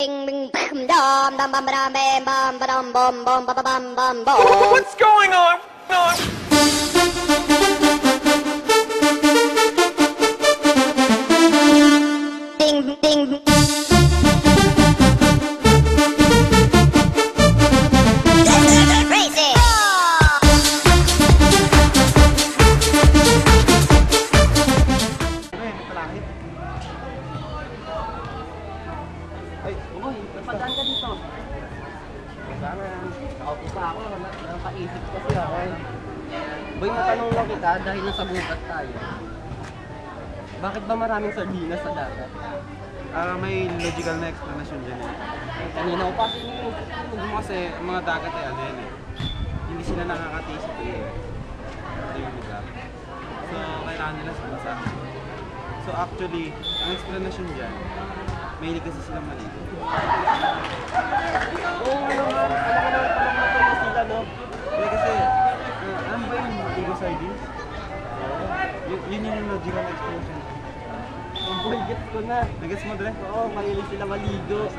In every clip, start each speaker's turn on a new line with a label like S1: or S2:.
S1: What's going on?
S2: Ding, ding. Crazy.
S3: Ay, Ugoy, napadaan ka dito. Sana, nakaupo pa ako, nakaisip kasi ako eh. Boy, matanong lang kita dahil nasa gubat tayo. Bakit ba maraming sardinas sa dagat?
S4: May logical na explanation dyan eh.
S3: Kanina ko pa sinisip mo.
S4: Kasi ang mga dagat ay ano yan eh. Hindi sila nakakatisip eh. Ito yung lugar. So, kailangan nila sa basa. So actually, ang explanation dyan, mahilig kasi silang maligo.
S3: Oo, alam ko naman palang matuloy sila, no?
S4: Kaya kasi, ano ba yung maligo sardines? Yun yung logical explanation.
S3: Boy, gets ko na.
S4: Nagets mo, Dre?
S3: Oo, mahilig sila maligo.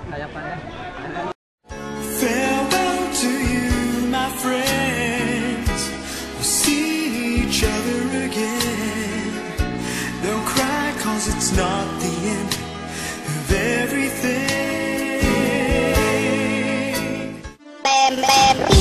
S3: Kaya pala.
S5: Farewell to you, my friends. We'll see each other again. Don't cry, cause it's not the end of everything.
S2: Bam, bam.